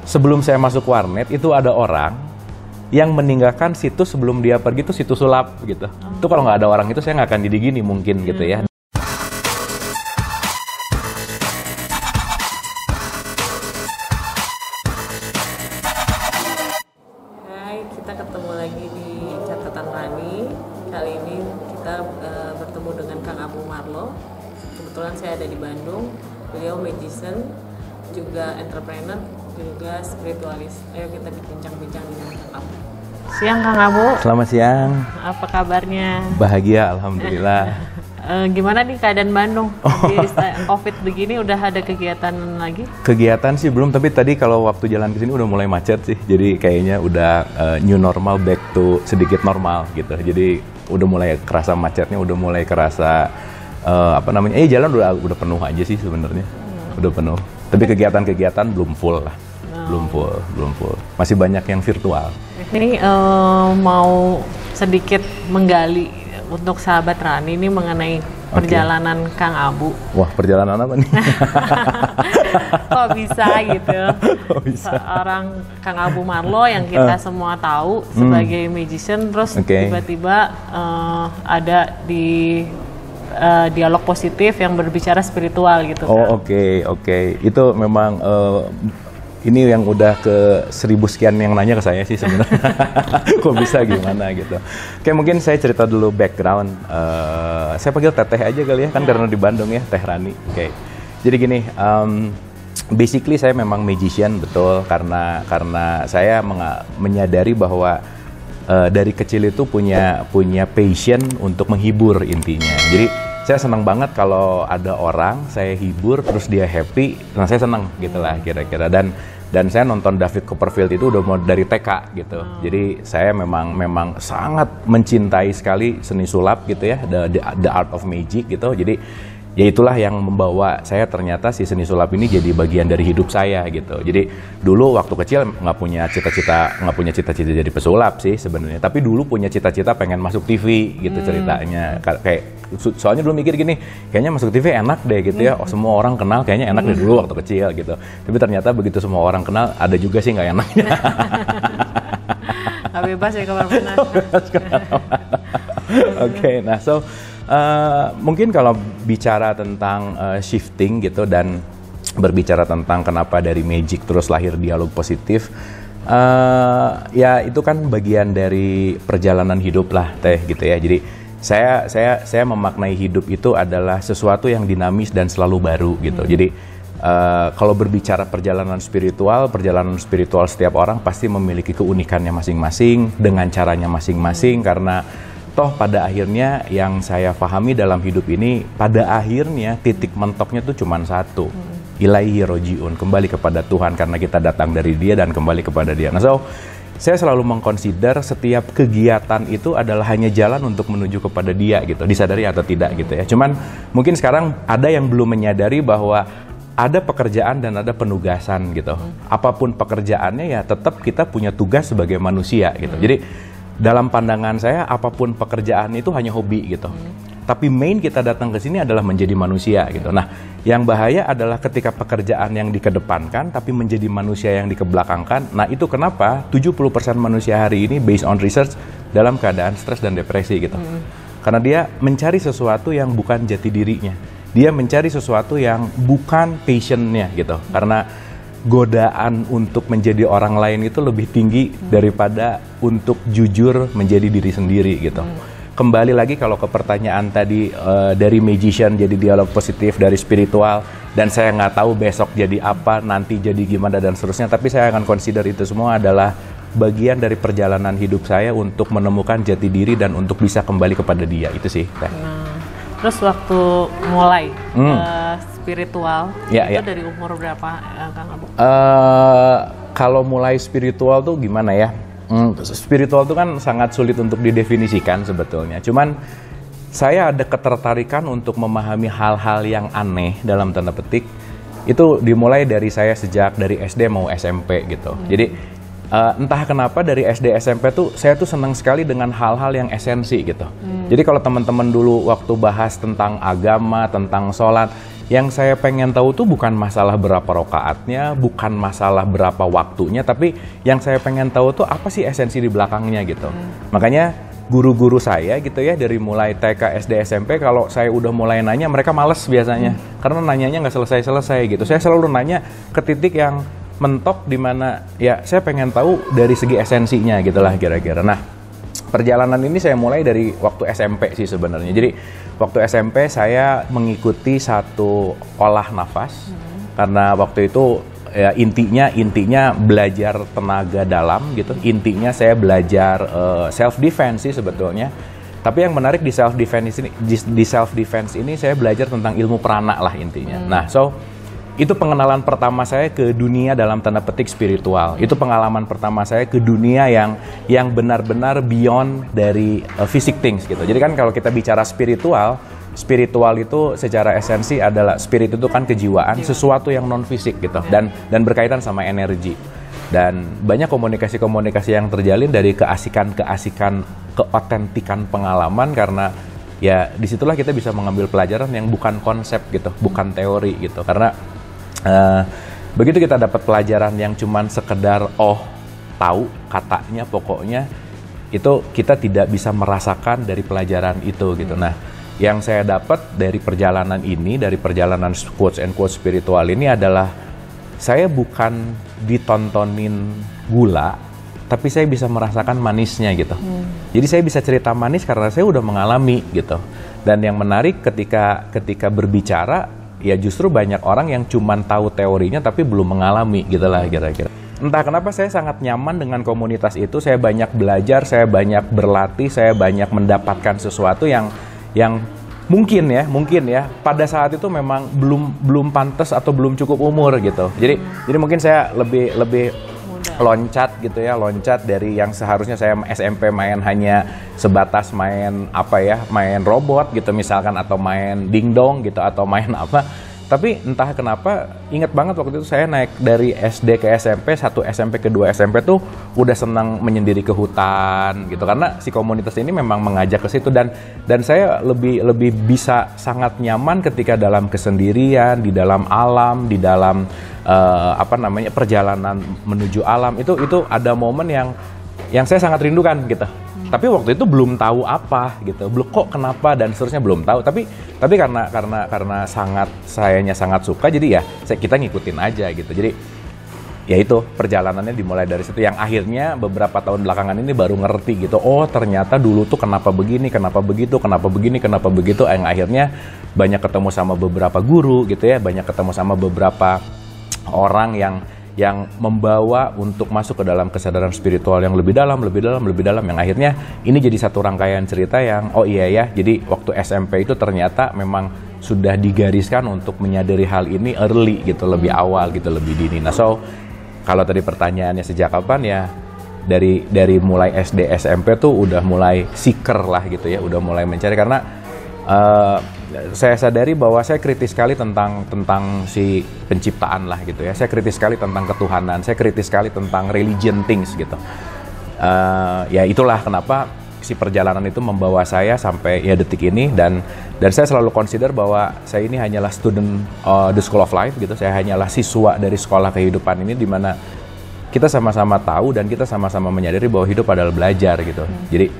sebelum saya masuk warnet itu ada orang yang meninggalkan situs sebelum dia pergi itu situs sulap gitu. Itu kalau nggak ada orang itu saya nggak akan jadi gini mungkin gitu ya. Hai, kita ketemu lagi di Catatan Rani. Kali ini kita bertemu dengan Kang Abu Marlo. Kebetulan saya ada di Bandung. Beliau magician, juga entrepreneur, juga spiritualis. Ayo kita bincang-bincang dengan Kang Abu. Siang Kang Abu. Selamat siang. Apa kabarnya? Bahagia, alhamdulillah. Gimana nih keadaan Bandung? Di COVID begini udah ada kegiatan lagi? Kegiatan sih belum, tapi tadi kalau waktu jalan ke sini udah mulai macet sih. Jadi kayaknya udah new normal, back to sedikit normal gitu. Jadi udah mulai kerasa macetnya, udah mulai kerasa jalan udah penuh aja sih sebenarnya. Udah penuh. Tapi kegiatan-kegiatan belum full lah. Belum full. Masih banyak yang virtual. Ini mau sedikit menggali untuk sahabat Rani ini mengenai perjalanan Kang Abu. Wah, perjalanan apa nih? Kok bisa gitu? Kok bisa? Seorang Kang Abu Marlo yang kita semua tahu sebagai magician, terus tiba-tiba ada di dialog positif yang berbicara spiritual gitu. Oh oke. Itu memang ini yang udah ke 1000 sekian yang nanya ke saya sih sebenarnya. Kok bisa gimana gitu. Oke, mungkin saya cerita dulu background. Saya panggil Teteh aja kali ya, kan karena di Bandung ya, Teh Rani. Oke. Jadi gini, basically saya memang magician, betul, karena saya menyadari bahwa dari kecil itu punya passion untuk menghibur intinya. Jadi saya senang banget kalau ada orang saya hibur terus dia happy, nah saya senang gitulah kira-kira. Dan saya nonton David Copperfield itu udah mau dari TK gitu. Jadi saya memang sangat mencintai sekali seni sulap gitu ya, the art of magic gitu. Jadi ya itulah yang membawa saya ternyata si seni sulap ini jadi bagian dari hidup saya gitu. Jadi dulu waktu kecil nggak punya cita-cita jadi pesulap sih sebenarnya. Tapi dulu punya cita-cita pengen masuk TV gitu ceritanya. Kayak soalnya dulu mikir gini, kayaknya masuk TV enak deh gitu ya. Oh, semua orang kenal, kayaknya enak deh dulu waktu kecil gitu. Tapi ternyata begitu semua orang kenal, ada juga sih nggak enaknya. Nggak bebas ya kemana-mana. Oke, nah mungkin kalau bicara tentang shifting gitu dan berbicara tentang kenapa dari magic terus lahir dialog positif, ya itu kan bagian dari perjalanan hidup lah Teh gitu ya. Jadi saya memaknai hidup itu adalah sesuatu yang dinamis dan selalu baru gitu. Jadi kalau berbicara perjalanan spiritual setiap orang pasti memiliki keunikannya masing-masing dengan caranya masing-masing, karena toh pada akhirnya yang saya pahami dalam hidup ini, pada akhirnya titik mentoknya tuh cuma satu. Ilaihi roji'un, kembali kepada Tuhan, karena kita datang dari Dia dan kembali kepada Dia. Nah, saya selalu mengconsider setiap kegiatan itu adalah hanya jalan untuk menuju kepada Dia gitu, disadari atau tidak gitu ya. Cuman mungkin sekarang ada yang belum menyadari bahwa ada pekerjaan dan ada penugasan gitu. Apapun pekerjaannya ya tetap kita punya tugas sebagai manusia gitu. Jadi dalam pandangan saya, apapun pekerjaan itu hanya hobi gitu. Tapi main kita datang ke sini adalah menjadi manusia gitu. Nah, yang bahaya adalah ketika pekerjaan yang dikedepankan tapi menjadi manusia yang dikebelakangkan. Nah, itu kenapa 70% manusia hari ini based on research dalam keadaan stres dan depresi gitu. Karena dia mencari sesuatu yang bukan jati dirinya. Dia mencari sesuatu yang bukan passionnya gitu. Karena godaan untuk menjadi orang lain itu lebih tinggi daripada untuk jujur menjadi diri sendiri gitu. Kembali lagi kalau ke pertanyaan tadi, dari magician jadi dialog positif, dari spiritual, dan saya nggak tahu besok jadi apa, nanti jadi gimana dan seterusnya, tapi saya akan consider itu semua adalah bagian dari perjalanan hidup saya untuk menemukan jati diri dan untuk bisa kembali kepada Dia, itu sih. Terus waktu mulai spiritual, itu dari umur berapa Kang Abu? Kalau mulai spiritual tuh gimana ya? Spiritual tuh kan sangat sulit untuk didefinisikan sebetulnya. Cuman saya ada ketertarikan untuk memahami hal-hal yang aneh dalam tanda petik. Itu dimulai dari saya sejak dari SD mau SMP gitu. Jadi entah kenapa dari SD SMP tuh saya tuh senang sekali dengan hal-hal yang esensi gitu. Jadi kalau teman-teman dulu waktu bahas tentang agama, tentang sholat, yang saya pengen tahu tuh bukan masalah berapa rokaatnya, bukan masalah berapa waktunya, tapi yang saya pengen tahu tuh apa sih esensi di belakangnya gitu. Makanya guru-guru saya gitu ya, dari mulai TK, SD, SMP, kalau saya udah mulai nanya mereka males biasanya, karena nanyanya nggak selesai-selesai gitu. Saya selalu nanya ke titik yang mentok, di mana ya saya pengen tahu dari segi esensinya gitulah kira-kira. Nah, perjalanan ini saya mulai dari waktu SMP sih sebenarnya. Jadi waktu SMP saya mengikuti satu olah nafas, karena waktu itu ya intinya belajar tenaga dalam gitu. Intinya saya belajar self defense sih sebetulnya. Tapi yang menarik di self defense ini saya belajar tentang ilmu prana lah intinya. Nah, itu pengenalan pertama saya ke dunia dalam tanda petik spiritual. Itu pengalaman pertama saya ke dunia yang benar-benar beyond dari physic things gitu. Jadi kan kalau kita bicara spiritual itu secara esensi adalah, spirit itu kan kejiwaan, sesuatu yang non fisik gitu, dan berkaitan sama energi. Dan banyak komunikasi yang terjalin dari keasikan, keotentikan pengalaman, karena ya disitulah kita bisa mengambil pelajaran yang bukan konsep gitu, bukan teori gitu. Karena begitu kita dapat pelajaran yang cuman sekedar tahu katanya pokoknya, itu kita tidak bisa merasakan dari pelajaran itu gitu. Nah, yang saya dapat dari perjalanan ini, dari perjalanan quotes and quotes spiritual ini adalah, saya bukan ditontonin gula, tapi saya bisa merasakan manisnya gitu. Jadi saya bisa cerita manis karena saya udah mengalami gitu. Dan yang menarik ketika berbicara, ya justru banyak orang yang cuman tahu teorinya tapi belum mengalami gitulah kira-kira. Entah kenapa saya sangat nyaman dengan komunitas itu. Saya banyak belajar, saya banyak berlatih, saya banyak mendapatkan sesuatu yang mungkin ya pada saat itu memang belum pantas atau belum cukup umur gitu. Jadi mungkin saya lebih loncat dari yang seharusnya saya SMP hanya sebatas main robot gitu misalkan, atau main dingdong gitu, atau main apa. Tapi entah kenapa, ingat banget waktu itu saya naik dari SD ke SMP, satu SMP ke 2 SMP tuh udah senang menyendiri ke hutan gitu, karena si komunitas ini memang mengajak ke situ, dan saya lebih bisa sangat nyaman ketika dalam kesendirian, di dalam alam, di dalam perjalanan menuju alam. Itu ada momen yang saya sangat rindukan gitu. Tapi waktu itu belum tahu apa gitu, belum kok kenapa dan seterusnya belum tahu. Tapi karena sayanya sangat suka, jadi ya kita ngikutin aja gitu. Jadi ya itu perjalanannya dimulai dari situ, yang akhirnya beberapa tahun belakangan ini baru ngerti gitu. Oh ternyata dulu tuh kenapa begini, kenapa begitu, kenapa begini, kenapa begitu. Yang akhirnya banyak ketemu sama beberapa guru gitu ya, banyak ketemu sama beberapa orang yang membawa untuk masuk ke dalam kesadaran spiritual yang lebih dalam, yang akhirnya ini jadi satu rangkaian cerita yang jadi waktu SMP itu ternyata memang sudah digariskan untuk menyadari hal ini early gitu, lebih awal gitu, lebih dini. Nah, kalau tadi pertanyaannya sejak kapan, ya dari mulai SD SMP tuh udah mulai seeker lah gitu ya, udah mulai mencari, karena saya sadari bahwa saya kritis sekali tentang si penciptaan lah gitu ya. Saya kritis sekali tentang ketuhanan, saya kritis sekali tentang religion things gitu. Ya itulah kenapa si perjalanan itu membawa saya sampai ya detik ini, dan saya selalu consider bahwa saya ini hanyalah student the school of life gitu. Saya hanyalah siswa dari sekolah kehidupan ini, di mana kita sama-sama tahu dan kita sama-sama menyadari bahwa hidup adalah belajar gitu. Jadi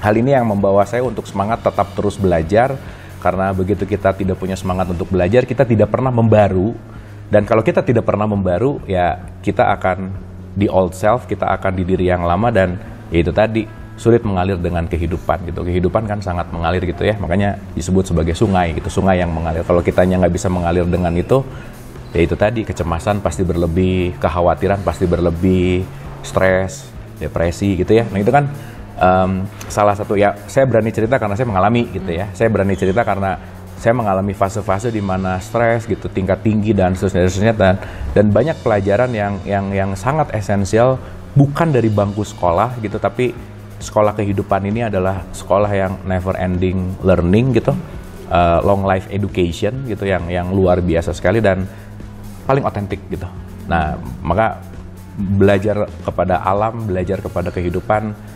hal ini yang membawa saya untuk semangat tetap terus belajar. Karena begitu kita tidak punya semangat untuk belajar, kita tidak pernah membaru. Dan kalau kita tidak pernah membaru, ya kita akan di old self, kita akan di diri yang lama, dan ya itu tadi, sulit mengalir dengan kehidupan gitu. Kehidupan kan sangat mengalir gitu ya, makanya disebut sebagai sungai gitu, sungai yang mengalir. Kalau kitanya nggak bisa mengalir dengan itu, ya itu tadi, kecemasan pasti berlebih, kekhawatiran pasti berlebih, stres, depresi gitu ya. Nah itu kan salah satu, ya saya berani cerita karena saya mengalami gitu ya. Saya berani cerita karena saya mengalami fase-fase di mana stres gitu, tingkat tinggi dan seterusnya, dan banyak pelajaran yang sangat esensial, bukan dari bangku sekolah gitu, tapi sekolah kehidupan ini adalah sekolah yang never ending learning gitu, long life education gitu, yang luar biasa sekali dan paling otentik gitu. Nah, maka belajar kepada alam, belajar kepada kehidupan,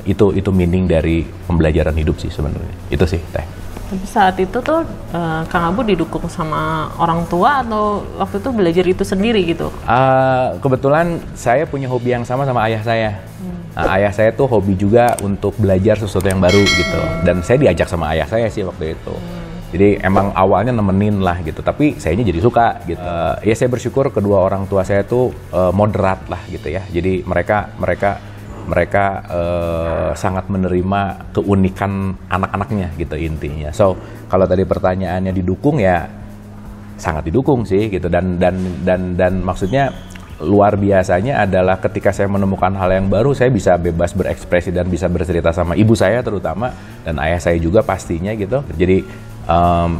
itu meaning dari pembelajaran hidup sih sebenarnya. Itu sih, Teh. Tapi saat itu tuh Kang Abu didukung sama orang tua atau waktu itu belajar itu sendiri gitu? Kebetulan saya punya hobi yang sama ayah saya. Nah, ayah saya tuh hobi juga untuk belajar sesuatu yang baru gitu. Dan saya diajak sama ayah saya sih waktu itu. Jadi emang awalnya nemenin lah gitu, tapi sayanya jadi suka gitu. Ya saya bersyukur kedua orang tua saya tuh moderat lah gitu ya. Jadi mereka sangat menerima keunikan anak-anaknya gitu intinya. So kalau tadi pertanyaannya didukung ya sangat didukung sih gitu dan maksudnya luar biasanya adalah ketika saya menemukan hal yang baru saya bisa bebas berekspresi dan bisa bercerita sama ibu saya terutama dan ayah saya juga pastinya gitu. Jadi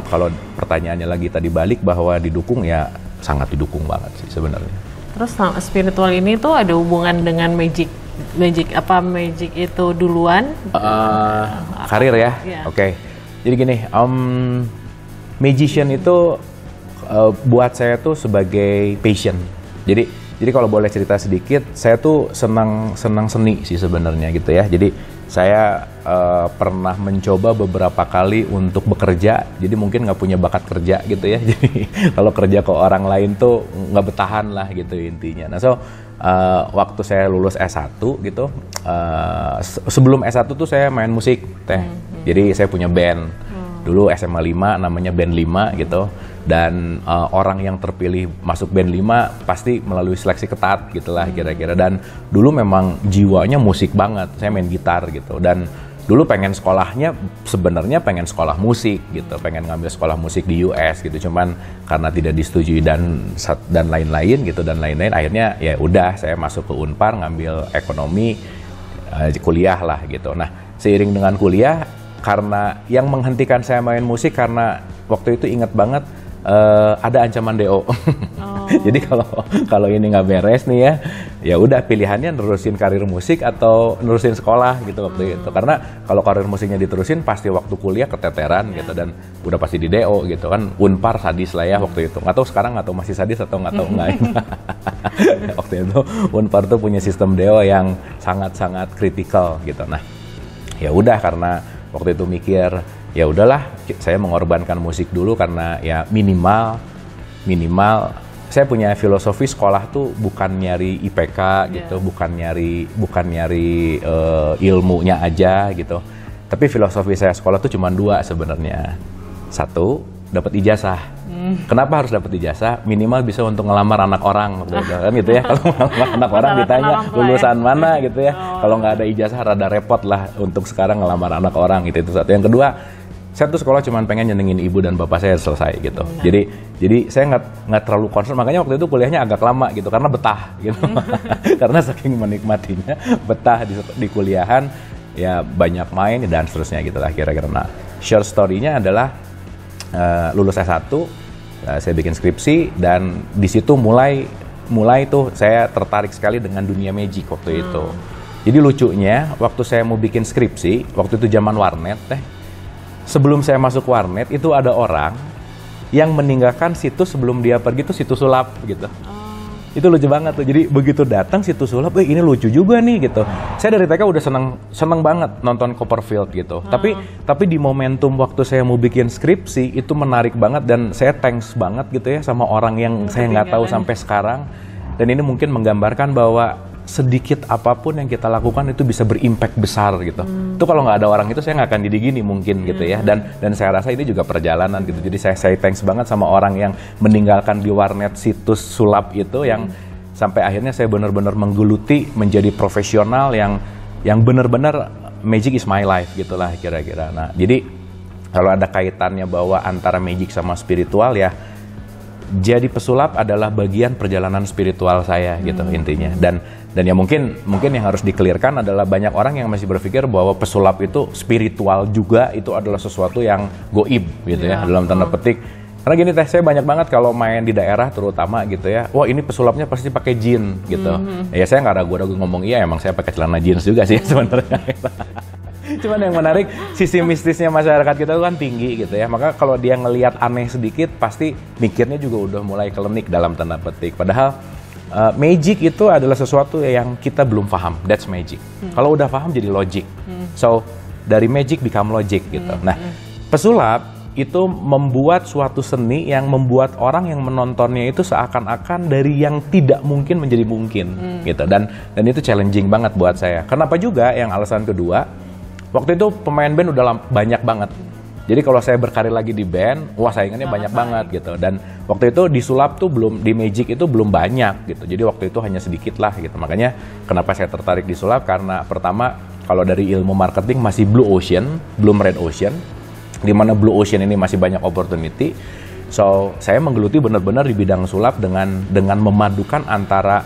kalau pertanyaannya lagi tadi balik bahwa didukung ya sangat didukung banget sih sebenarnya. Terus spiritual ini tuh ada hubungan dengan magic itu duluan? Karir ya? Yeah. Oke. Jadi gini, magician itu buat saya tuh sebagai passion. Jadi kalau boleh cerita sedikit, saya tuh senang seni sih sebenarnya gitu ya. Jadi saya pernah mencoba beberapa kali untuk bekerja, jadi mungkin nggak punya bakat kerja gitu ya. Jadi kalau kerja ke orang lain tuh nggak bertahan lah gitu intinya. Nah waktu saya lulus S1 gitu, sebelum S1 tuh saya main musik teh. Jadi saya punya band. Dulu SMA 5 namanya band 5 gitu. Dan orang yang terpilih masuk band 5 pasti melalui seleksi ketat gitulah kira-kira. Dan dulu memang jiwanya musik banget. Saya main gitar gitu. Dan dulu pengen pengen sekolah musik gitu, pengen ngambil sekolah musik di US gitu, cuman karena tidak disetujui dan lain-lain gitu dan lain-lain, akhirnya ya udah saya masuk ke Unpar ngambil ekonomi, kuliah lah gitu. Nah seiring dengan kuliah, karena yang menghentikan saya main musik karena waktu itu ingat banget ada ancaman DO. Jadi kalau ini nggak beres nih ya udah pilihannya nerusin karir musik atau nerusin sekolah gitu waktu itu. Karena kalau karir musiknya diterusin pasti waktu kuliah keteteran gitu dan udah pasti di DO gitu kan. Unpar sadis lah ya waktu itu. Nggak tahu sekarang nggak tahu masih sadis atau nggak tahu enggak. Waktu itu Unpar tuh punya sistem DO yang sangat-sangat kritikal gitu. Nah ya udah karena waktu itu mikir ya udahlah saya mengorbankan musik dulu karena ya minimal saya punya filosofi sekolah tuh bukan nyari IPK gitu, bukan nyari ilmunya aja gitu. Tapi filosofi saya sekolah tuh cuma 2 sebenarnya. 1, dapat ijazah. Kenapa harus dapat ijazah? Minimal bisa untuk ngelamar anak orang kan gitu ya. Kalau ngelamar anak orang ditanya lulusan mana gitu ya. Kalau nggak ada ijazah rada repot lah untuk sekarang ngelamar anak orang gitu. Itu 1. Yang kedua, saya tuh sekolah cuma pengen nyenengin ibu dan bapak saya selesai gitu. Jadi saya nggak terlalu concern, makanya waktu itu kuliahnya agak lama gitu karena betah gitu. Karena saking menikmatinya, betah di kuliahan, ya banyak main dan seterusnya gitu lah kira-kira. Nah, short story-nya adalah lulus S1, saya bikin skripsi dan di situ mulai tuh saya tertarik sekali dengan dunia magic waktu itu. Jadi lucunya waktu saya mau bikin skripsi, waktu itu zaman warnet sebelum saya masuk warnet itu ada orang yang meninggalkan situs sebelum dia pergi tuh situs sulap gitu. Itu lucu banget tuh. Jadi begitu datang situs sulap, ini lucu juga nih gitu. Saya dari TK udah seneng banget nonton Copperfield gitu. Tapi di momentum waktu saya mau bikin skripsi itu menarik banget dan saya thanks banget gitu ya sama orang yang saya nggak tahu sampai sekarang. Dan ini mungkin menggambarkan bahwa sedikit apapun yang kita lakukan itu bisa berimpact besar gitu. Itu kalau nggak ada orang itu saya nggak akan jadi gini mungkin gitu ya. Dan saya rasa ini juga perjalanan gitu. Jadi saya thanks banget sama orang yang meninggalkan di warnet situs sulap itu yang sampai akhirnya saya benar-benar menggeluti menjadi profesional yang benar-benar magic is my life gitulah kira-kira. Nah jadi kalau ada kaitannya bahwa antara magic sama spiritual ya, jadi pesulap adalah bagian perjalanan spiritual saya gitu intinya. Dan ya mungkin yang harus di-clearkan adalah banyak orang yang masih berpikir bahwa pesulap itu spiritual juga, itu adalah sesuatu yang goib gitu ya dalam tanda petik. Karena gini saya banyak banget kalau main di daerah terutama gitu ya, wah ini pesulapnya pasti pakai jin gitu. Ya saya nggak ragu-ragu ngomong iya, emang saya pakai celana jeans juga sih sebenarnya. Cuman yang menarik sisi mistisnya masyarakat kita itu kan tinggi gitu ya. Maka kalau dia ngelihat aneh sedikit pasti mikirnya juga udah mulai klinik dalam tanda petik. Padahal magic itu adalah sesuatu yang kita belum paham. That's magic. Kalau udah paham jadi logic. So dari magic become logic gitu. Nah Pesulap itu membuat suatu seni yang membuat orang yang menontonnya itu seakan-akan dari yang tidak mungkin menjadi mungkin gitu, dan itu challenging banget buat saya. Kenapa juga yang alasan kedua, waktu itu pemain band udah banyak banget. Jadi kalau saya berkarir lagi di band, wah saingannya banyak banget gitu. Dan waktu itu di sulap tuh belum, di Magic itu belum banyak gitu. Jadi waktu itu hanya sedikit lah gitu. Makanya kenapa saya tertarik di sulap, karena pertama kalau dari ilmu marketing masih blue ocean, belum red ocean. Di mana blue ocean ini masih banyak opportunity. So, saya menggeluti benar-benar di bidang sulap dengan memadukan antara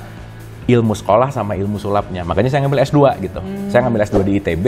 ilmu sekolah sama ilmu sulapnya. Makanya saya ngambil S2 gitu. Saya ngambil S2 di ITB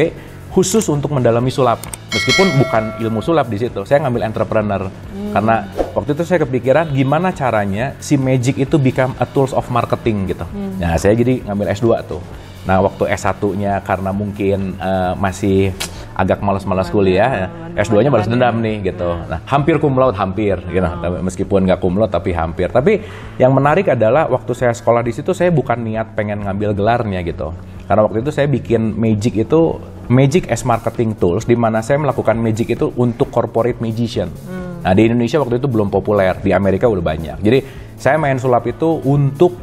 khusus untuk mendalami sulap. Meskipun bukan ilmu sulap di situ, saya ngambil entrepreneur. Karena waktu itu saya kepikiran gimana caranya si Magic itu become a tools of marketing gitu. Nah, saya jadi ngambil S2 tuh. Nah, waktu S1-nya karena mungkin masih agak malas-malas kuliah, S2-nya balas dendam nih gitu. Nah, hampir cum laude, hampir gitu. Meskipun nggak cum laude tapi hampir. Tapi yang menarik adalah waktu saya sekolah di situ saya bukan niat pengen ngambil gelarnya gitu. Karena waktu itu saya bikin Magic itu Magic as marketing tools, di mana saya melakukan Magic itu untuk corporate magician. Nah, di Indonesia waktu itu belum populer, di Amerika udah banyak. Jadi saya main sulap itu untuk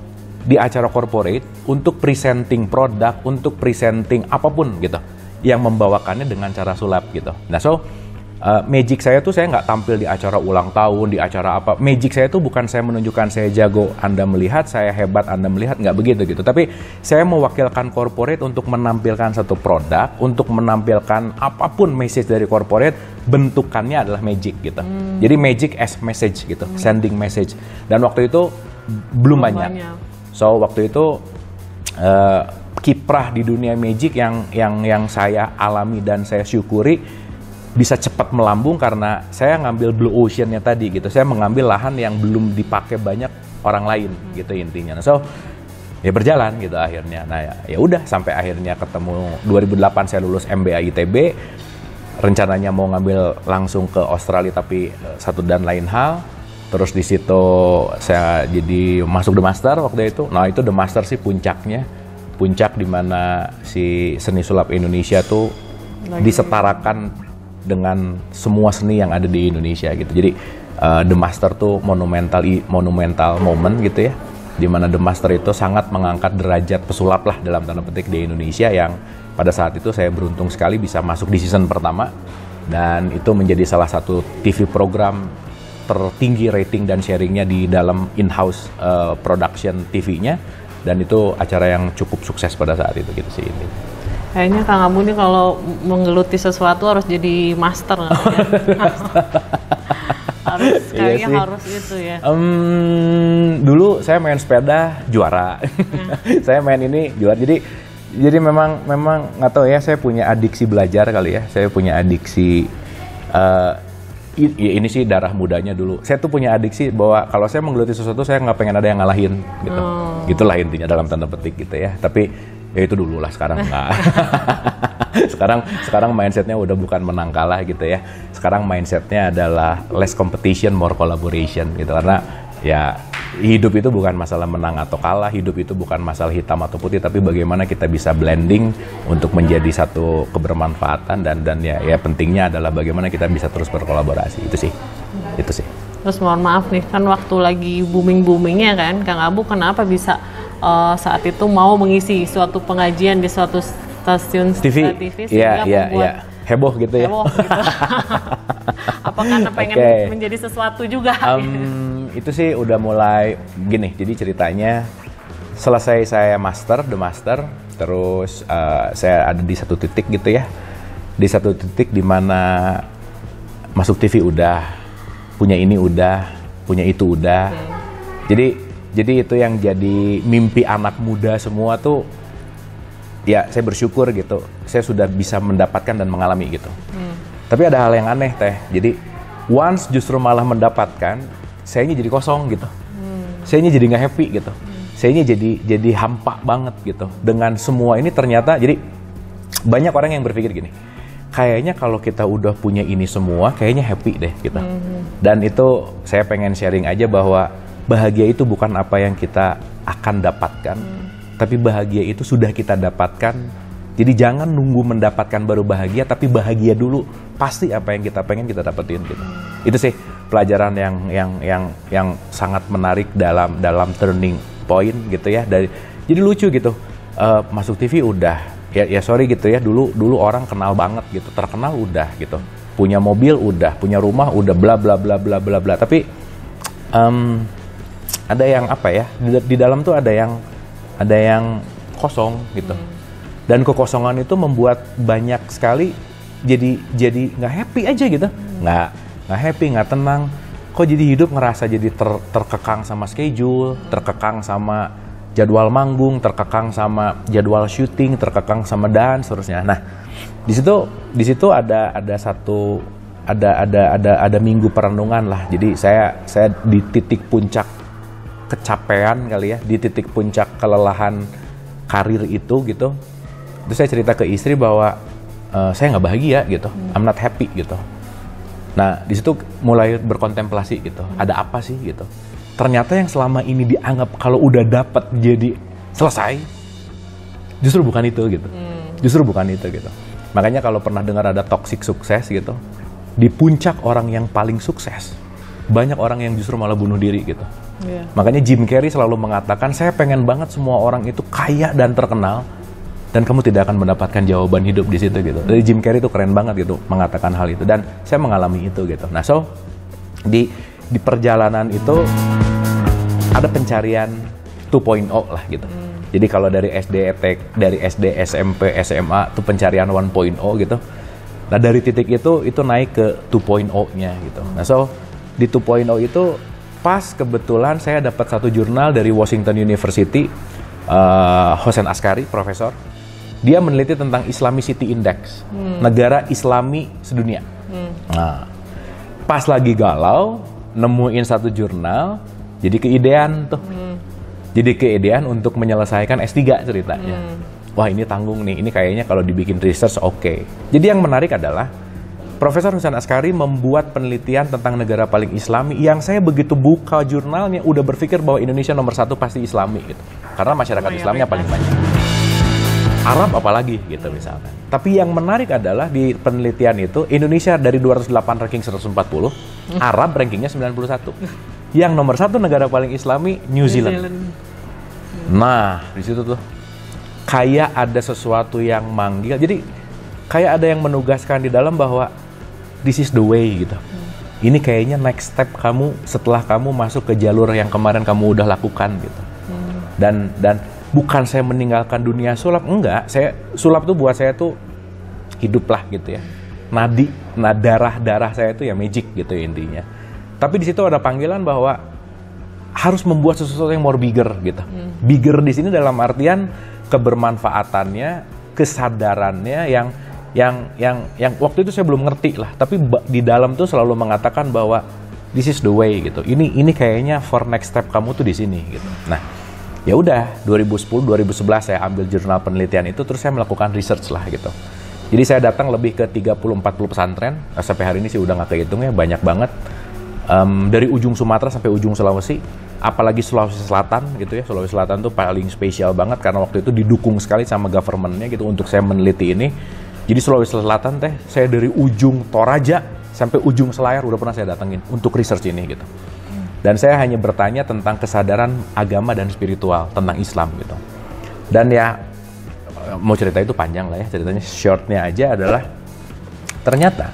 di acara corporate, untuk presenting produk, untuk presenting apapun gitu, yang membawakannya dengan cara sulap gitu. Nah, Magic saya tuh saya nggak tampil di acara ulang tahun, di acara apa. Magic saya tuh bukan saya menunjukkan saya jago, Anda melihat, saya hebat, Anda melihat, nggak begitu gitu. Tapi saya mewakilkan corporate untuk menampilkan satu produk, untuk menampilkan apapun message dari corporate, bentukannya adalah Magic gitu. Jadi Magic as message gitu, sending message. Dan waktu itu belum banyak. So waktu itu kiprah di dunia Magic yang saya alami dan saya syukuri bisa cepat melambung karena saya ngambil blue ocean-nya tadi gitu. Saya mengambil lahan yang belum dipakai banyak orang lain gitu intinya. So ya berjalan gitu akhirnya. Nah ya udah sampai akhirnya ketemu 2008 saya lulus MBA ITB. Rencananya mau ngambil langsung ke Australia tapi satu dan lain hal. Terus di situ saya jadi masuk The Master waktu itu. Nah itu The Master sih puncaknya. Puncak di mana si seni sulap Indonesia tuh disetarakan dengan semua seni yang ada di Indonesia gitu. Jadi The Master tuh monumental moment gitu ya, di mana The Master itu sangat mengangkat derajat pesulap lah dalam tanda petik di Indonesia, yang pada saat itu saya beruntung sekali bisa masuk di season pertama, dan itu menjadi salah satu TV program tertinggi rating dan sharingnya di dalam in-house production TV-nya, dan itu acara yang cukup sukses pada saat itu gitu sih. Kayaknya Kang Abu nih kalau menggeluti sesuatu harus jadi master ya? Harus kayaknya iya harus itu ya. Dulu saya main sepeda juara. Saya main ini juara. Jadi memang nggak tahu ya, saya punya adiksi belajar kali ya. Saya punya adiksi ini sih darah mudanya dulu. Saya tuh punya adiksi bahwa kalau saya menggeluti sesuatu saya nggak pengen ada yang ngalahin gitu. Gitulah intinya dalam tanda petik gitu ya. Tapi ya itu dulu lah, sekarang enggak. sekarang mindsetnya udah bukan menang kalah gitu ya. Sekarang mindsetnya adalah less competition, more collaboration gitu. Karena ya hidup itu bukan masalah menang atau kalah, hidup itu bukan masalah hitam atau putih, tapi bagaimana kita bisa blending untuk menjadi satu kebermanfaatan, dan ya pentingnya adalah bagaimana kita bisa terus berkolaborasi. Itu sih. Terus mohon maaf nih, kan waktu lagi booming-boomingnya kan, Kang Abu kenapa bisa saat itu mau mengisi suatu pengajian di suatu stasiun TV sehingga heboh gitu ya. Apa karena pengen menjadi sesuatu juga? Itu sih udah mulai gini. Jadi ceritanya selesai saya The Master, terus saya ada di satu titik gitu ya. Di satu titik di mana masuk TV udah, punya ini udah, punya itu udah. Jadi itu yang jadi mimpi anak muda semua tuh, ya saya bersyukur gitu. Saya sudah bisa mendapatkan dan mengalami gitu. Tapi ada hal yang aneh Teh. Jadi once justru malah mendapatkan, sayanya jadi kosong gitu. Sayanya jadi nggak happy gitu. Sayanya jadi hampa banget gitu. Dengan semua ini ternyata, jadi banyak orang yang berpikir gini, kayaknya kalau kita udah punya ini semua, kayaknya happy deh gitu. Dan itu saya pengen sharing aja bahwa bahagia itu bukan apa yang kita akan dapatkan, tapi bahagia itu sudah kita dapatkan Jadi jangan nunggu mendapatkan baru bahagia, tapi bahagia dulu. Pasti apa yang kita pengen kita dapetin gitu. Itu sih pelajaran yang sangat menarik dalam turning point gitu ya. Jadi lucu gitu. Masuk TV udah ya sorry gitu ya. Dulu orang kenal banget gitu, terkenal udah gitu. Punya mobil udah, punya rumah udah, bla bla bla bla bla bla. Tapi ada yang apa ya? Di dalam tuh ada yang kosong gitu. Dan kekosongan itu membuat banyak sekali jadi nggak happy aja gitu. Nggak happy, nggak tenang. Kok jadi hidup ngerasa jadi terkekang sama schedule, terkekang sama jadwal manggung, terkekang sama jadwal syuting, terkekang sama dance seterusnya. Nah, di situ ada minggu perenungan lah. Jadi saya di titik puncak kecapean kali ya, di titik puncak kelelahan karir itu gitu. Terus saya cerita ke istri bahwa saya nggak bahagia gitu, I'm not happy gitu. Nah, di situ mulai berkontemplasi gitu. Ada apa sih gitu? Ternyata yang selama ini dianggap kalau udah dapat jadi selesai, justru bukan itu gitu. Justru bukan itu gitu. Makanya kalau pernah dengar ada toxic sukses gitu, di puncak orang yang paling sukses, banyak orang yang justru malah bunuh diri gitu. Yeah. Makanya Jim Carrey selalu mengatakan, saya pengen banget semua orang itu kaya dan terkenal, dan kamu tidak akan mendapatkan jawaban hidup di situ gitu. Jadi Jim Carrey itu keren banget gitu mengatakan hal itu, dan saya mengalami itu gitu. Nah, so di perjalanan itu ada pencarian 2.0 lah gitu. Jadi kalau dari SD, SMP, SMA itu pencarian 1.0 gitu. Nah, dari titik itu naik ke 2.0-nya gitu. Nah, so di 2.0 itu pas kebetulan saya dapat satu jurnal dari Washington University, Hossein Askari, profesor. Dia meneliti tentang Islamicity Index, negara Islami sedunia. Nah, pas lagi galau, nemuin satu jurnal, jadi keidean tuh. Jadi keidean untuk menyelesaikan S3 ceritanya. Wah, ini tanggung nih, ini kayaknya kalau dibikin research oke. Jadi yang menarik adalah Profesor Hossein Askari membuat penelitian tentang negara paling Islami yang saya begitu buka jurnalnya udah berpikir bahwa Indonesia nomor 1 pasti Islami gitu. Karena masyarakat Islamnya paling banyak. Arab apalagi gitu misalkan. Tapi yang menarik adalah di penelitian itu Indonesia dari 208 ranking 140, Arab rankingnya 91. Yang nomor 1 negara paling Islami New Zealand. Nah, di situ tuh kayak ada sesuatu yang manggil. Jadi kayak ada yang menugaskan di dalam bahwa this is the way gitu. Ini kayaknya next step kamu setelah kamu masuk ke jalur yang kemarin kamu udah lakukan gitu. Dan bukan saya meninggalkan dunia sulap, enggak. Sulap tuh buat saya tuh hidup lah gitu ya. Darah saya itu ya magic gitu intinya. Tapi di situ ada panggilan bahwa harus membuat sesuatu yang more bigger gitu. Bigger di sini dalam artian kebermanfaatannya, kesadarannya yang waktu itu saya belum ngerti lah. Tapi di dalam tuh selalu mengatakan bahwa this is the way gitu. Ini kayaknya for next step kamu tuh di sini gitu. Nah, ya udah 2010 2011 saya ambil jurnal penelitian itu, terus saya melakukan research lah gitu. Jadi saya datang lebih ke 30-40 pesantren. Sampai hari ini sih udah nggak kehitung ya, banyak banget. Dari ujung Sumatera sampai ujung Sulawesi, apalagi Sulawesi Selatan gitu ya. Sulawesi Selatan tuh paling spesial banget karena waktu itu didukung sekali sama government-nya gitu untuk saya meneliti ini. Jadi Sulawesi Selatan teh, saya dari ujung Toraja sampai ujung Selayar udah pernah saya datengin untuk research ini gitu. Dan saya hanya bertanya tentang kesadaran agama dan spiritual tentang Islam gitu. Dan ya mau cerita itu panjang lah ya, ceritanya shortnya aja adalah ternyata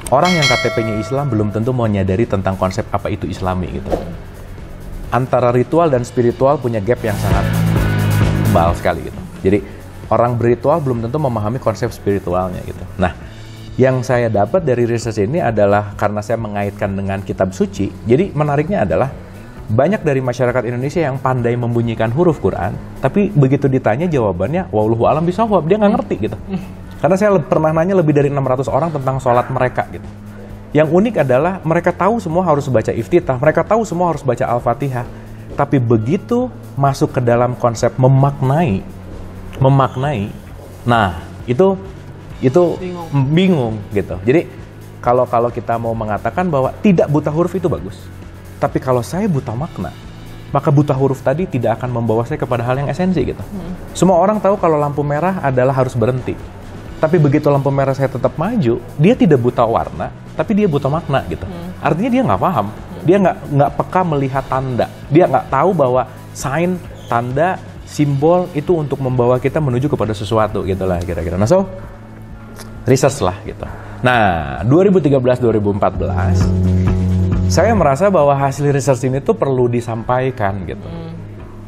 orang yang KTP-nya Islam belum tentu mau nyadari tentang konsep apa itu Islami gitu. Antara ritual dan spiritual punya gap yang sangat tebal sekali gitu. Jadi orang berritual belum tentu memahami konsep spiritualnya gitu. Nah, yang saya dapat dari research ini adalah karena saya mengaitkan dengan kitab suci. Jadi menariknya adalah banyak dari masyarakat Indonesia yang pandai membunyikan huruf Quran, tapi begitu ditanya jawabannya wallahu alam bisawab, dia nggak ngerti gitu. Karena saya pernah nanya lebih dari 600 orang tentang sholat mereka gitu. Yang unik adalah mereka tahu semua harus baca iftitah, mereka tahu semua harus baca Al-Fatihah. Tapi begitu masuk ke dalam konsep memaknai, nah itu bingung gitu. Jadi kalau kita mau mengatakan bahwa tidak buta huruf itu bagus, tapi kalau saya buta makna, maka buta huruf tadi tidak akan membawa saya kepada hal yang esensi gitu. Semua orang tahu kalau lampu merah adalah harus berhenti. Tapi begitu lampu merah saya tetap maju, dia tidak buta warna, tapi dia buta makna gitu. Artinya dia nggak paham, dia nggak peka melihat tanda, dia nggak tahu bahwa sign, tanda, simbol itu untuk membawa kita menuju kepada sesuatu gitulah kira-kira. Nah, so research lah gitu. Nah, 2013-2014 saya merasa bahwa hasil research ini tuh perlu disampaikan gitu.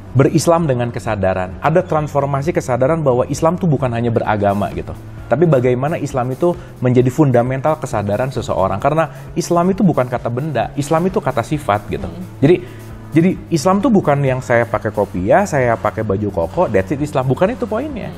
Berislam dengan kesadaran. Ada transformasi kesadaran bahwa Islam tuh bukan hanya beragama gitu. Tapi bagaimana Islam itu menjadi fundamental kesadaran seseorang. Karena Islam itu bukan kata benda, Islam itu kata sifat gitu. Jadi Islam tuh bukan yang saya pakai kopiah, saya pakai baju koko, that's it Islam. Bukan itu poinnya.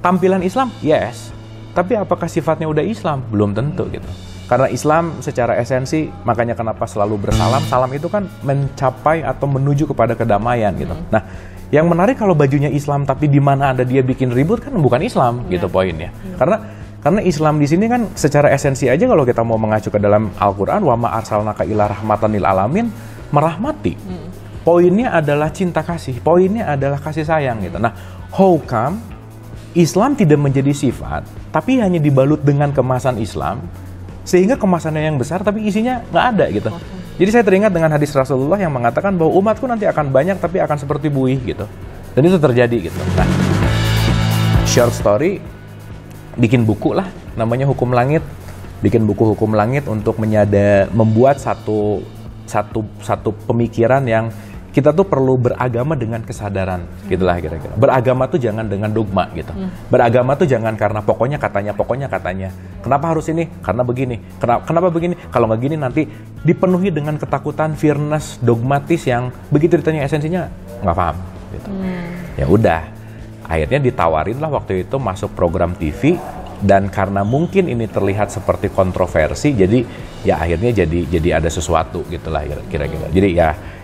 Tampilan Islam, yes. Tapi apakah sifatnya udah Islam? Belum tentu gitu. Karena Islam secara esensi, makanya kenapa selalu bersalam. Salam itu kan mencapai atau menuju kepada kedamaian gitu. Nah, yang menarik kalau bajunya Islam tapi di mana ada dia bikin ribut kan bukan Islam gitu poinnya. Karena Islam di sini kan secara esensi aja kalau kita mau mengacu ke dalam Al-Qur'an, wa ma arsalnaka ila rahmatan lil alamin, merahmati. Poinnya adalah cinta kasih, poinnya adalah kasih sayang gitu. Nah, how come Islam tidak menjadi sifat tapi hanya dibalut dengan kemasan Islam? Sehingga kemasannya yang besar tapi isinya nggak ada gitu. Jadi saya teringat dengan hadis Rasulullah yang mengatakan bahwa umatku nanti akan banyak tapi akan seperti buih gitu. Dan itu terjadi gitu. Nah, short story, bikin buku lah, namanya Hukum Langit. Bikin buku Hukum Langit untuk membuat satu pemikiran yang kita tuh perlu beragama dengan kesadaran, gitulah kira-kira. Beragama tuh jangan dengan dogma gitu. Beragama tuh jangan karena pokoknya katanya. Kenapa harus ini? Karena begini. Kenapa begini? Kalau nggak gini nanti dipenuhi dengan ketakutan, fearness, dogmatis yang begitu ditanya esensinya nggak paham. Gitu. Ya udah, akhirnya ditawarin lah waktu itu masuk program TV. Dan karena mungkin ini terlihat seperti kontroversi, jadi ya akhirnya jadi ada sesuatu gitulah kira-kira. Jadi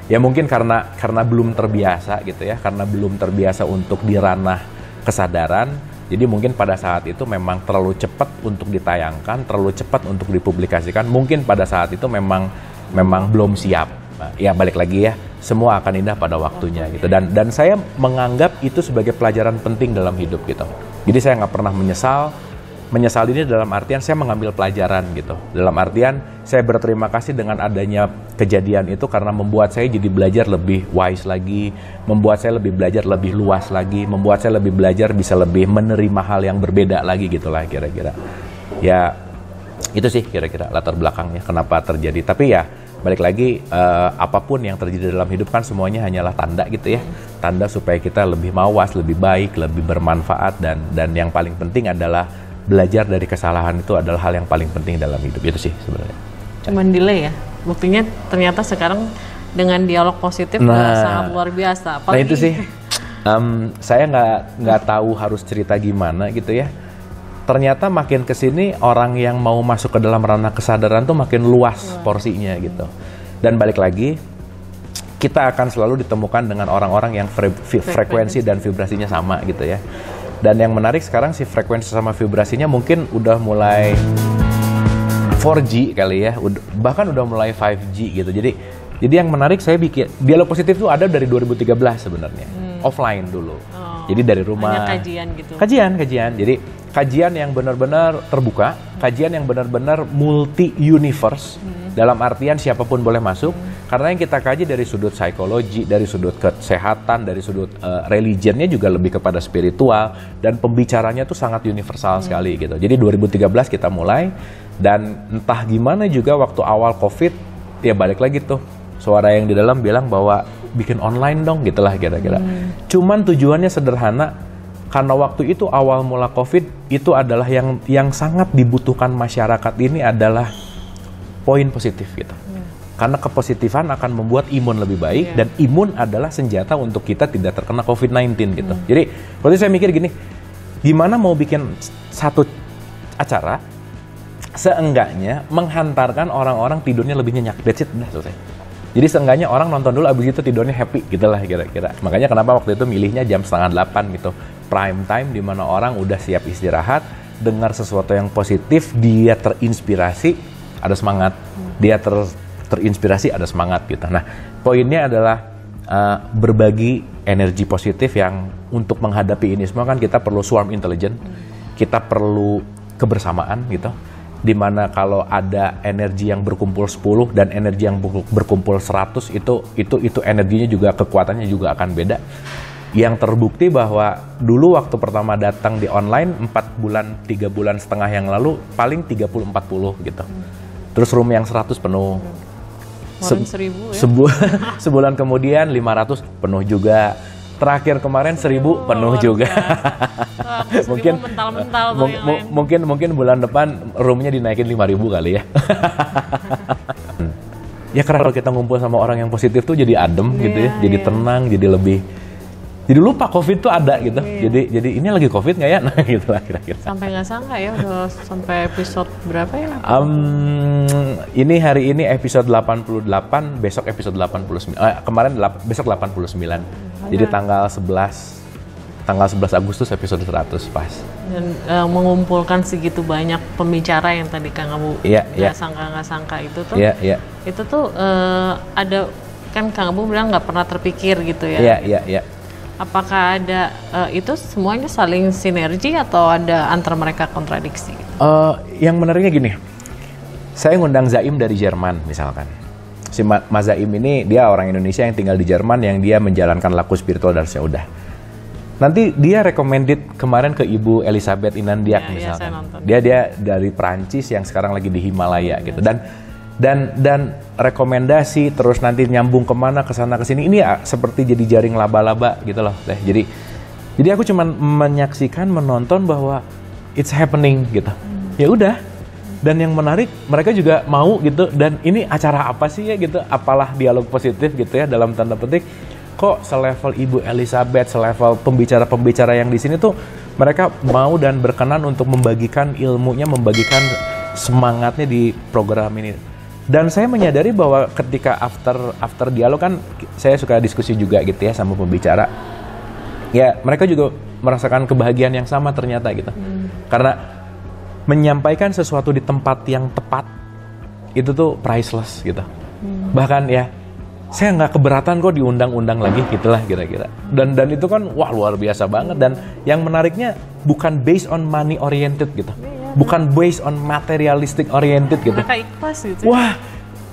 ya mungkin karena belum terbiasa gitu ya, karena belum terbiasa untuk di ranah kesadaran, jadi mungkin pada saat itu memang terlalu cepat untuk ditayangkan, terlalu cepat untuk dipublikasikan, mungkin pada saat itu memang belum siap. Nah, ya balik lagi ya, semua akan indah pada waktunya gitu. Dan saya menganggap itu sebagai pelajaran penting dalam hidup gitu. Jadi saya nggak pernah menyesal ini dalam artian saya mengambil pelajaran gitu. Dalam artian saya berterima kasih dengan adanya kejadian itu karena membuat saya jadi belajar lebih wise lagi, membuat saya lebih belajar lebih luas lagi, membuat saya lebih belajar bisa lebih menerima hal yang berbeda lagi gitulah kira-kira. Ya itu sih kira-kira latar belakangnya kenapa terjadi. Tapi ya balik lagi apapun yang terjadi dalam hidup kan semuanya hanyalah tanda gitu ya. Tanda supaya kita lebih mawas, lebih baik, lebih bermanfaat dan yang paling penting adalah belajar dari kesalahan itu adalah hal yang paling penting dalam hidup. Itu sih sebenarnya. Cuman delay ya. Buktinya ternyata sekarang dengan dialog positif sangat luar biasa. Apalagi... Nah itu sih. Saya nggak tahu harus cerita gimana gitu ya. Ternyata makin kesini orang yang mau masuk ke dalam ranah kesadaran tuh makin luas porsinya gitu. Dan balik lagi, kita akan selalu ditemukan dengan orang-orang yang frekuensi dan vibrasinya sama gitu ya. Dan yang menarik sekarang si frekuensi sama vibrasinya mungkin udah mulai 4G kali ya, bahkan udah mulai 5G gitu. Jadi yang menarik saya bikin dialog positif itu ada dari 2013 sebenarnya, offline dulu. Jadi dari rumah. Hanya kajian gitu. Kajian. Jadi kajian yang benar-benar terbuka, kajian yang benar-benar multi universe. Dalam artian siapapun boleh masuk. Karena yang kita kaji dari sudut psikologi, dari sudut kesehatan, dari sudut religionnya juga lebih kepada spiritual dan pembicaranya tuh sangat universal sekali gitu. Jadi 2013 kita mulai dan entah gimana juga waktu awal COVID ya balik lagi tuh suara yang di dalam bilang bahwa bikin online dong gitulah kira-kira. Cuman tujuannya sederhana karena waktu itu awal mula COVID itu adalah yang sangat dibutuhkan masyarakat ini adalah poin positif gitu. Karena kepositifan akan membuat imun lebih baik dan imun adalah senjata untuk kita tidak terkena COVID-19 gitu. Jadi waktu itu saya mikir gini, gimana mau bikin satu acara seenggaknya menghantarkan orang-orang tidurnya lebih nyenyak. That's it, udah selesai. Jadi seenggaknya orang nonton dulu abis itu tidurnya happy gitu lah kira-kira. Makanya kenapa waktu itu milihnya jam 7:30 gitu. Prime time di mana orang udah siap istirahat, dengar sesuatu yang positif, dia terinspirasi, ada semangat. Dia terinspirasi, ada semangat gitu. Nah, poinnya adalah berbagi energi positif yang untuk menghadapi ini semua kan kita perlu swarm intelligence, kita perlu kebersamaan gitu. Dimana kalau ada energi yang berkumpul 10 dan energi yang berkumpul 100 itu energinya juga, kekuatannya juga akan beda. Yang terbukti bahwa dulu waktu pertama datang di online 3 bulan setengah yang lalu paling 30-40 gitu. Terus room yang 100 penuh. Sebulan kemudian 500 penuh juga. Terakhir kemarin 1000 penuh juga. Mungkin bulan depan roomnya dinaikin 5000 kali ya. Ya karena kalau kita ngumpul sama orang yang positif tuh jadi adem gitu ya, jadi tenang, jadi lupa COVID tuh ada gitu. Jadi ini lagi COVID nggak ya? Nah gitu lah kira-kira. Sampai nggak sangka ya udah sampai episode berapa ya? Ini hari ini episode 88, besok episode 89. Kemarin besok 89. Jadi tanggal 11 Agustus episode 100 pas. Dan mengumpulkan segitu banyak pembicara yang tadi Kang Abu nggak sangka itu tuh. Itu tuh ada kan Kang Abu bilang nggak pernah terpikir gitu ya. Iya. Apakah ada itu semuanya saling sinergi atau ada antar mereka kontradiksi? Yang menariknya gini, saya ngundang Zaim dari Jerman misalkan. Si Mas Zaim ini dia orang Indonesia yang tinggal di Jerman yang dia menjalankan laku spiritual dari Syaudah. Nanti dia recommended kemarin ke Ibu Elizabeth Inandiak misalkan. Dia dari Perancis yang sekarang lagi di Himalaya gitu. Dan rekomendasi terus nanti nyambung kemana kesana kesini ini ya seperti jadi jaring laba-laba gitu loh. Jadi aku cuma menyaksikan, menonton bahwa it's happening gitu. Ya udah. Dan yang menarik mereka juga mau gitu. Dan ini acara apa sih ya gitu? Apalah dialog positif gitu ya dalam tanda petik. Kok selevel Ibu Elizabeth, selevel pembicara-pembicara yang di sini tuh mereka mau dan berkenan untuk membagikan ilmunya, membagikan semangatnya di program ini. Dan saya menyadari bahwa ketika after dialog kan saya suka diskusi juga gitu ya sama pembicara. Ya mereka juga merasakan kebahagiaan yang sama ternyata gitu. Karena menyampaikan sesuatu di tempat yang tepat itu tuh priceless gitu. Bahkan ya saya nggak keberatan kok diundang-undang lagi gitulah kira-kira. Dan itu kan wah luar biasa banget. Dan yang menariknya bukan based on money oriented gitu. Bukan based on materialistic oriented gitu. Mereka ikhlas gitu. Wah,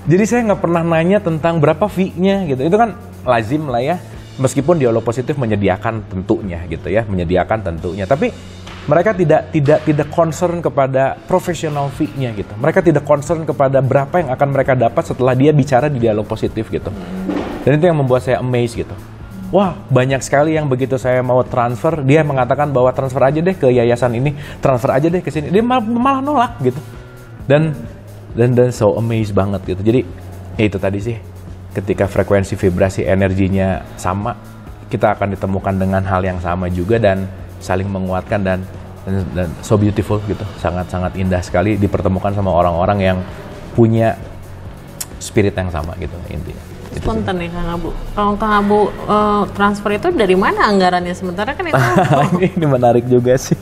jadi saya nggak pernah nanya tentang berapa fee-nya gitu. Itu kan lazim lah ya. Meskipun dialog positif menyediakan tentunya gitu ya, menyediakan tentunya. Tapi mereka tidak concern kepada professional fee-nya gitu. Mereka tidak concern kepada berapa yang akan mereka dapat setelah dia bicara di dialog positif gitu. Dan itu yang membuat saya amazed gitu. Wah, banyak sekali yang begitu saya mau transfer, dia mengatakan bahwa transfer aja deh ke yayasan ini, transfer aja deh ke sini. Dia malah nolak gitu. Dan so amazed banget gitu. Jadi ya itu tadi sih, ketika frekuensi vibrasi energinya sama, kita akan ditemukan dengan hal yang sama juga dan saling menguatkan dan so beautiful gitu. Sangat-sangat indah sekali dipertemukan sama orang-orang yang punya spirit yang sama gitu intinya. Spontan nih Kang Abu. Kalau Kang Abu transfer itu dari mana anggarannya? Sementara kan itu ini menarik juga sih.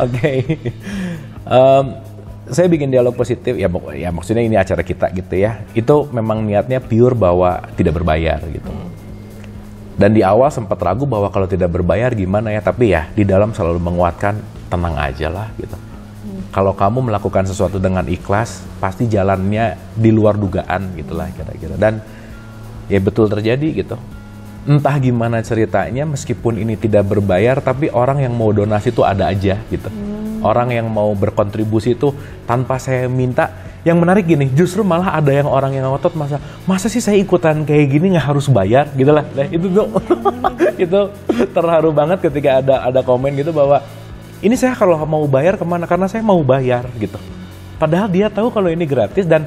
Oke. Saya bikin dialog positif ya maksudnya ini acara kita gitu ya. Itu memang niatnya pure bahwa tidak berbayar gitu. Dan di awal sempat ragu bahwa kalau tidak berbayar gimana ya, tapi ya di dalam selalu menguatkan tenang aja lah gitu. Kalau kamu melakukan sesuatu dengan ikhlas, pasti jalannya di luar dugaan gitulah kira-kira. Dan ya betul terjadi gitu. Entah gimana ceritanya, meskipun ini tidak berbayar, tapi orang yang mau donasi itu ada aja gitu. Orang yang mau berkontribusi itu tanpa saya minta. Yang menarik gini, justru malah ada yang orang yang ngotot masa sih saya ikutan kayak gini nggak harus bayar gitu lah. Nah, itu tuh itu terharu banget ketika ada komen gitu bahwa ini saya kalau mau bayar kemana? Karena saya mau bayar gitu. Padahal dia tahu kalau ini gratis dan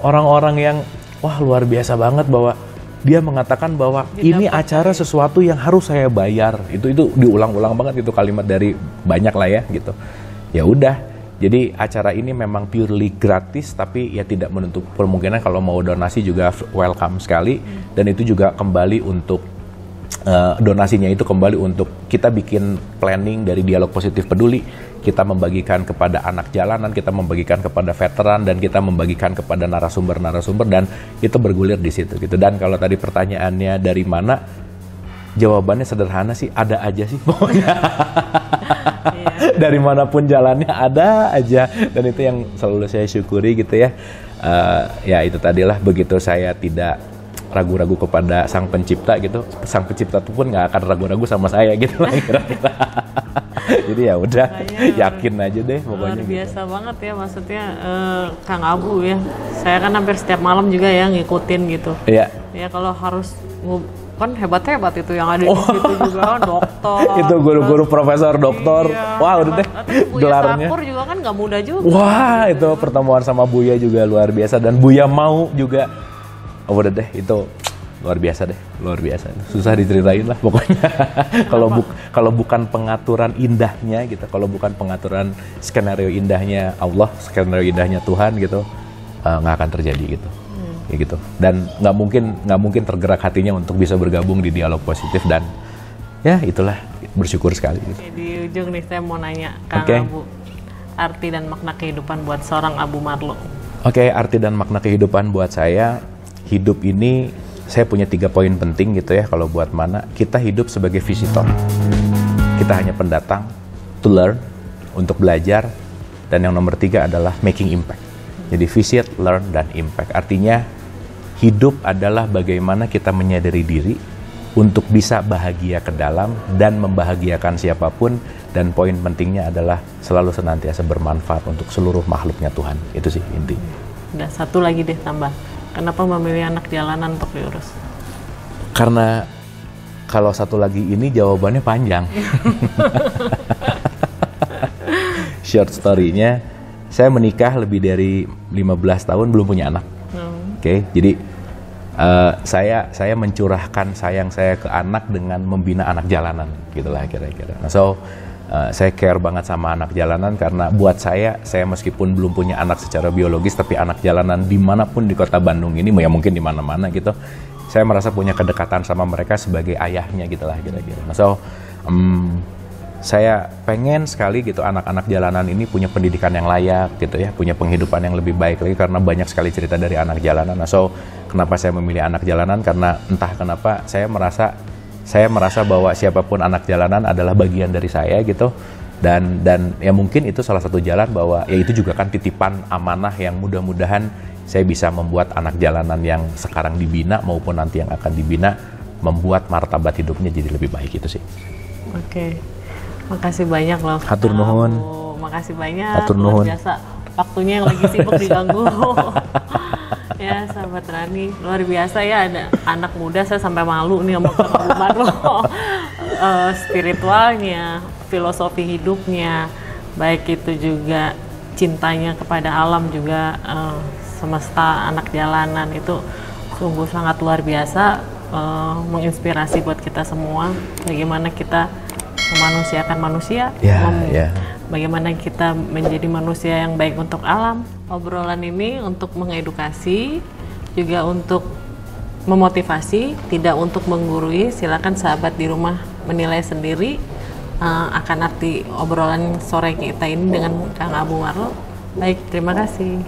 orang-orang yang wah luar biasa banget bahwa dia mengatakan bahwa ini acara sesuatu yang harus saya bayar. Itu diulang-ulang banget itu kalimat dari banyak lah ya gitu. Ya udah. Jadi acara ini memang purely gratis tapi ya tidak menutup kemungkinan kalau mau donasi juga welcome sekali dan itu juga kembali untuk donasinya itu kembali untuk kita bikin planning dari Dialog Positif Peduli. Kita membagikan kepada anak jalanan, kita membagikan kepada veteran, dan kita membagikan kepada narasumber-narasumber, dan itu bergulir di situ gitu. Dan kalau tadi pertanyaannya dari mana, jawabannya sederhana sih, ada aja sih pokoknya. Dari manapun jalannya ada aja, dan itu yang selalu saya syukuri gitu ya. Ya itu tadilah, begitu saya tidak ragu-ragu kepada Sang Pencipta gitu, Sang Pencipta itu pun nggak akan ragu-ragu sama saya gitu lah kira-kira. Jadi ya udah, yakin aja deh pokoknya. Luar biasa gitu. Banget ya, maksudnya Kang Abu ya. Saya kan hampir setiap malam juga ya ngikutin gitu. Iya. Ya kalau harus kan hebat-hebat itu yang ada di situ juga kan, dokter. Itu guru-guru profesor dokter. Iya, wah udah deh gelarnya. Sakur juga kan nggak mudah juga. Wah itu pertemuan sama Buya juga luar biasa, dan Buya mau juga. Oh, udah deh itu luar biasa deh, luar biasa. Susah diceritain lah pokoknya. Kalau bukan pengaturan indahnya gitu, kalau bukan pengaturan skenario indahnya Allah, skenario indahnya Tuhan gitu, nggak akan terjadi gitu. Ya gitu. Dan nggak mungkin tergerak hatinya untuk bisa bergabung di Dialog Positif, dan ya itulah, bersyukur sekali gitu. Di ujung nih saya mau nanya Kang Abu, arti dan makna kehidupan buat seorang Abu Marlo. Oke, arti dan makna kehidupan buat saya, hidup ini saya punya 3 poin penting gitu ya. Kalau buat Mana, kita hidup sebagai visitor. Kita hanya pendatang, to learn, untuk belajar, dan yang nomor 3 adalah making impact. Jadi visit, learn, dan impact. Artinya hidup adalah bagaimana kita menyadari diri untuk bisa bahagia ke dalam dan membahagiakan siapapun, dan poin pentingnya adalah selalu senantiasa bermanfaat untuk seluruh makhluknya Tuhan. Itu sih intinya. Udah satu lagi deh tambah. Kenapa memilih anak jalanan untuk diurus? Karena kalau satu lagi ini jawabannya panjang. Short story-nya, saya menikah lebih dari 15 tahun belum punya anak. Oke, jadi saya mencurahkan sayang saya ke anak dengan membina anak jalanan, gitulah kira-kira. Nah, saya care banget sama anak jalanan, karena buat saya meskipun belum punya anak secara biologis, tapi anak jalanan dimanapun di kota Bandung ini, ya mungkin di mana-mana gitu, saya merasa punya kedekatan sama mereka sebagai ayahnya gitulah kira-kira. Nah, saya pengen sekali gitu anak-anak jalanan ini punya pendidikan yang layak gitu ya, punya penghidupan yang lebih baik lagi, karena banyak sekali cerita dari anak jalanan. Nah, kenapa saya memilih anak jalanan? Karena entah kenapa saya merasa bahwa siapapun anak jalanan adalah bagian dari saya gitu, dan ya mungkin itu salah satu jalan bahwa ya itu juga kan titipan amanah yang mudah-mudahan saya bisa membuat anak jalanan yang sekarang dibina maupun nanti yang akan dibina membuat martabat hidupnya jadi lebih baik, itu sih. Oke. Makasih banyak loh. Hatur nuhun. Makasih banyak. Hatur nuhun. Biasa waktunya yang lagi sibuk diganggu. Ya sahabat Rani, luar biasa ya, ada anak muda, saya sampai malu nih sama Kang Abu Marlo. Spiritualnya, filosofi hidupnya, baik itu juga cintanya kepada alam, juga semesta, anak jalanan, itu sungguh sangat luar biasa, menginspirasi buat kita semua. Bagaimana kita memanusiakan manusia, bagaimana kita menjadi manusia yang baik untuk alam. Obrolan ini untuk mengedukasi, juga untuk memotivasi, tidak untuk menggurui. Silakan sahabat di rumah menilai sendiri akan arti obrolan sore kita ini dengan Kang Abu Marlo. Baik, terima kasih.